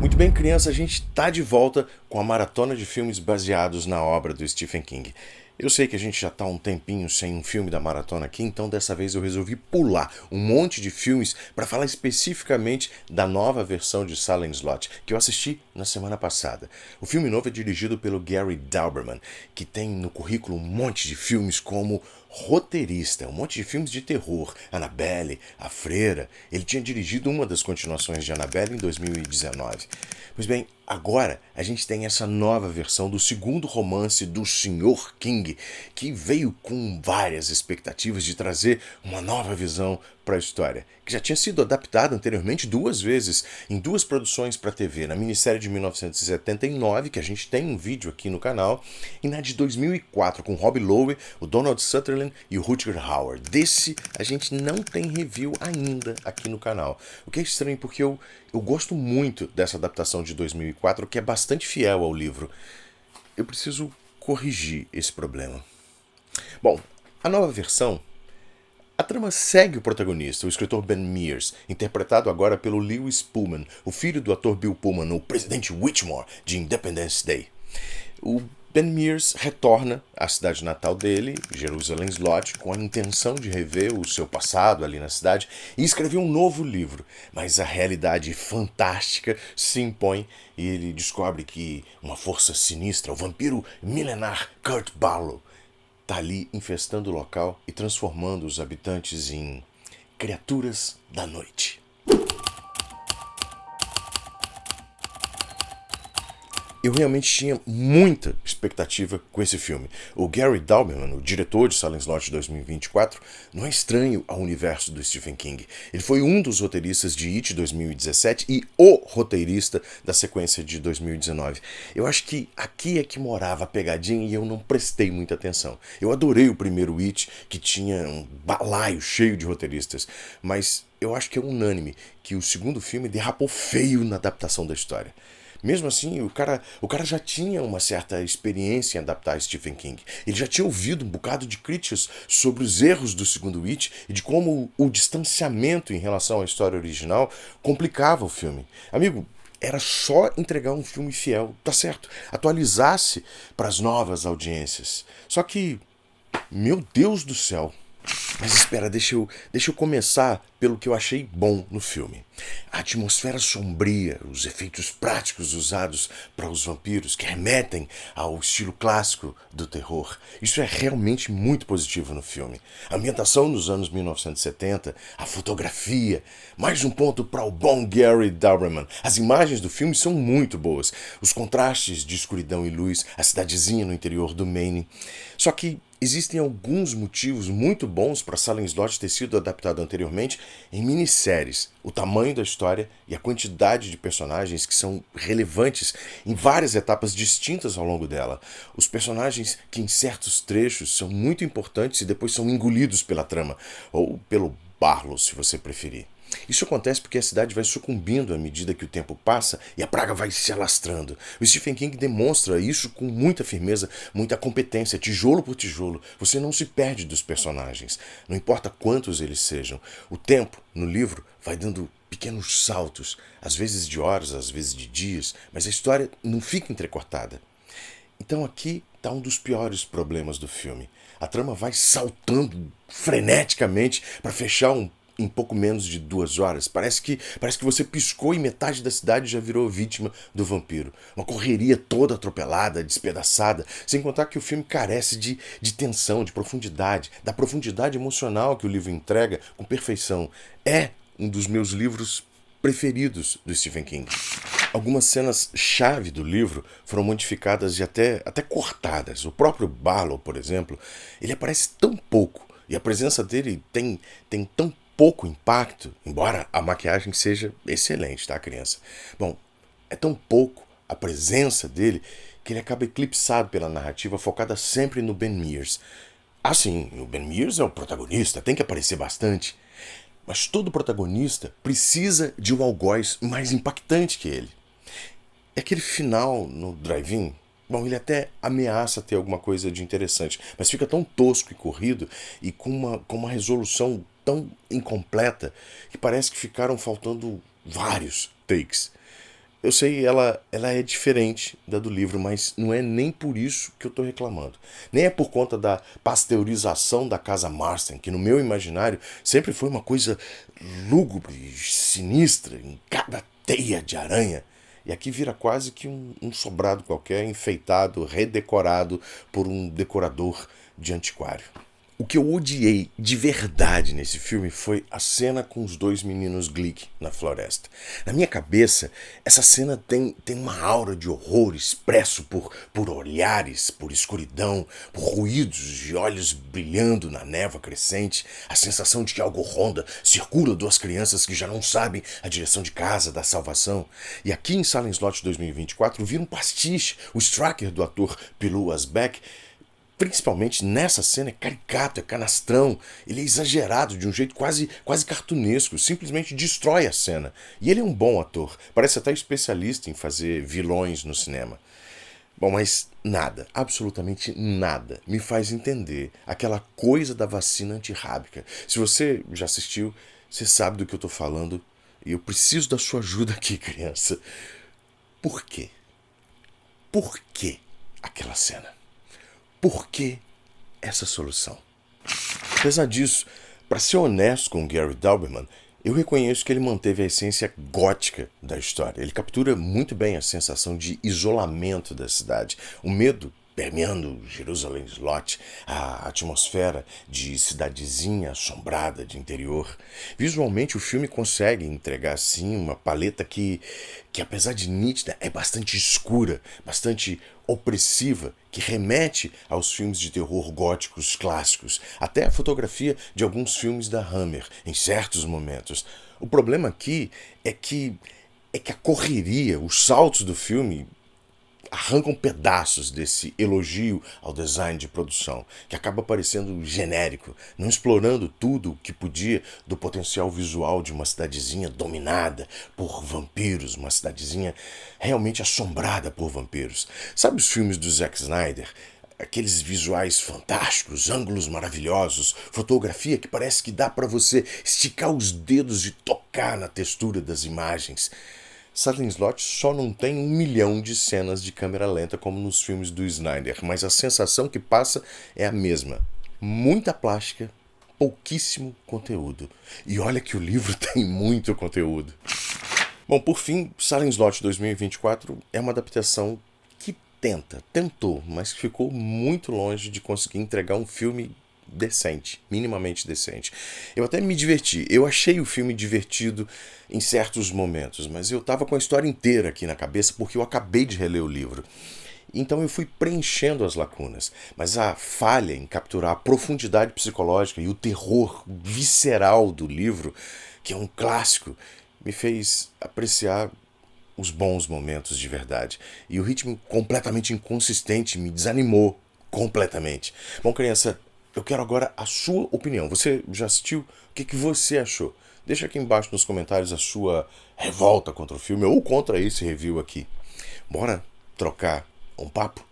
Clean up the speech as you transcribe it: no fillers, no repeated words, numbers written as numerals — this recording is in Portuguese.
Muito bem, criança, a gente está de volta com a maratona de filmes baseados na obra do Stephen King. Eu sei que a gente já está há um tempinho sem um filme da maratona aqui, então dessa vez eu resolvi pular um monte de filmes para falar especificamente da nova versão de Silent Slot, que eu assisti na semana passada. O filme novo é dirigido pelo Gary Dauberman, que tem no currículo um monte de filmes como roteirista, um monte de filmes de terror, Annabelle, A Freira. Ele tinha dirigido uma das continuações de Annabelle em 2019. Pois bem, agora a gente tem essa nova versão do segundo romance do Sr. King, que veio com várias expectativas de trazer uma nova visão para a história, que já tinha sido adaptada anteriormente duas vezes em duas produções para TV, na minissérie de 1979, que a gente tem um vídeo aqui no canal, e na de 2004 com Rob Lowe, o Donald Sutherland e o Rutger Hauer. Desse a gente não tem review ainda aqui no canal, o que é estranho porque eu gosto muito dessa adaptação de 2004, que é bastante fiel ao livro. Eu preciso corrigir esse problema. Bom, a nova versão, a trama segue o protagonista, o escritor Ben Mears, interpretado agora pelo Lewis Pullman, o filho do ator Bill Pullman, o presidente Whitmore de Independence Day. O Ben Mears retorna à cidade natal dele, Jerusalém Slot, com a intenção de rever o seu passado ali na cidade e escrever um novo livro. Mas a realidade fantástica se impõe e ele descobre que uma força sinistra, o vampiro milenar Kurt Barlow, está ali infestando o local e transformando os habitantes em criaturas da noite. Eu realmente tinha muita expectativa com esse filme. O Gary Dauberman, o diretor de Silent Slot 2024, não é estranho ao universo do Stephen King. Ele foi um dos roteiristas de It 2017 e o roteirista da sequência de 2019. Eu acho que aqui é que morava a pegadinha e eu não prestei muita atenção. Eu adorei o primeiro It, que tinha um balaio cheio de roteiristas, mas eu acho que é unânime que o segundo filme derrapou feio na adaptação da história. Mesmo assim, o cara já tinha uma certa experiência em adaptar Stephen King. Ele já tinha ouvido um bocado de críticas sobre os erros do segundo It e de como o distanciamento em relação à história original complicava o filme. Amigo, era só entregar um filme fiel, tá certo? Atualizasse para as novas audiências. Só que, meu Deus do céu. Mas espera, deixa eu começar pelo que eu achei bom no filme. A atmosfera sombria, os efeitos práticos usados para os vampiros, que remetem ao estilo clássico do terror. Isso é realmente muito positivo no filme. A ambientação nos anos 1970, a fotografia. Mais um ponto para o bom Gary Dauberman. As imagens do filme são muito boas. Os contrastes de escuridão e luz, a cidadezinha no interior do Maine. Só que existem alguns motivos muito bons para Silent Slot ter sido adaptado anteriormente em minisséries. O tamanho da história e a quantidade de personagens que são relevantes em várias etapas distintas ao longo dela. Os personagens que em certos trechos são muito importantes e depois são engolidos pela trama, ou pelo Barlow, se você preferir. Isso acontece porque a cidade vai sucumbindo à medida que o tempo passa e a praga vai se alastrando. O Stephen King demonstra isso com muita firmeza, muita competência, tijolo por tijolo. Você não se perde dos personagens, não importa quantos eles sejam. O tempo, no livro, vai dando pequenos saltos, às vezes de horas, às vezes de dias, mas a história não fica entrecortada. Então aqui está um dos piores problemas do filme. A trama vai saltando freneticamente para fechar em pouco menos de 2 horas. Parece que você piscou e metade da cidade já virou vítima do vampiro. Uma correria toda atropelada, despedaçada, sem contar que o filme carece de tensão, de profundidade, da profundidade emocional que o livro entrega com perfeição. É um dos meus livros preferidos do Stephen King. Algumas cenas-chave do livro foram modificadas e até cortadas. O próprio Barlow, por exemplo, ele aparece tão pouco e a presença dele tem tão pouco impacto, embora a maquiagem seja excelente, tá, criança? Bom, é tão pouco a presença dele que ele acaba eclipsado pela narrativa focada sempre no Ben Mears. Ah, sim, o Ben Mears é o protagonista, tem que aparecer bastante. Mas todo protagonista precisa de um algoz mais impactante que ele. É aquele final no drive-in. Bom, ele até ameaça ter alguma coisa de interessante, mas fica tão tosco e corrido e com uma resolução tão incompleta que parece que ficaram faltando vários takes. Eu sei, ela é diferente da do livro, mas não é nem por isso que eu tô reclamando. Nem é por conta da pasteurização da Casa Marston, que no meu imaginário sempre foi uma coisa lúgubre, sinistra, em cada teia de aranha. E aqui vira quase que um sobrado qualquer, enfeitado, redecorado por um decorador de antiquário. O que eu odiei de verdade nesse filme foi a cena com os dois meninos Glick na floresta. Na minha cabeça, essa cena tem uma aura de horror expresso por olhares, por escuridão, por ruídos de olhos brilhando na névoa crescente, a sensação de que algo ronda, circula duas crianças que já não sabem a direção de casa, da salvação. E aqui em Silent Slot 2024 vira um pastiche, o Stracker do ator Pilou Asbæk, principalmente nessa cena, é caricato, é canastrão, ele é exagerado de um jeito quase cartunesco, simplesmente destrói a cena. E ele é um bom ator, parece até especialista em fazer vilões no cinema. Bom, mas nada, absolutamente nada, me faz entender aquela coisa da vacina antirrábica. Se você já assistiu, você sabe do que eu tô falando, e eu preciso da sua ajuda aqui, criança. Por quê? Por que aquela cena? Por que essa solução? Apesar disso, para ser honesto com o Gary Dauberman, eu reconheço que ele manteve a essência gótica da história. Ele captura muito bem a sensação de isolamento da cidade, o medo permeando Jerusalém Slot, a atmosfera de cidadezinha assombrada de interior. Visualmente, o filme consegue entregar, assim, uma paleta que apesar de nítida, é bastante escura, bastante opressiva, que remete aos filmes de terror góticos clássicos, até a fotografia de alguns filmes da Hammer, em certos momentos. O problema aqui é que a correria, os saltos do filme arrancam pedaços desse elogio ao design de produção, que acaba parecendo genérico, não explorando tudo o que podia do potencial visual de uma cidadezinha dominada por vampiros, uma cidadezinha realmente assombrada por vampiros. Sabe os filmes do Zack Snyder? Aqueles visuais fantásticos, ângulos maravilhosos, fotografia que parece que dá para você esticar os dedos e tocar na textura das imagens. Silent Slot só não tem 1 milhão de cenas de câmera lenta como nos filmes do Snyder, mas a sensação que passa é a mesma. Muita plástica, pouquíssimo conteúdo. E olha que o livro tem muito conteúdo. Bom, por fim, Silent Slot 2024 é uma adaptação que tentou, mas ficou muito longe de conseguir entregar um filme decente, minimamente decente. Eu até me diverti, eu achei o filme divertido em certos momentos, mas eu tava com a história inteira aqui na cabeça porque eu acabei de reler o livro. Então eu fui preenchendo as lacunas, mas a falha em capturar a profundidade psicológica e o terror visceral do livro, que é um clássico, me fez apreciar os bons momentos de verdade. E o ritmo completamente inconsistente me desanimou completamente. Bom, criança, eu quero agora a sua opinião. Você já assistiu? O que você achou? Deixa aqui embaixo nos comentários a sua revolta contra o filme ou contra esse review aqui. Bora trocar um papo?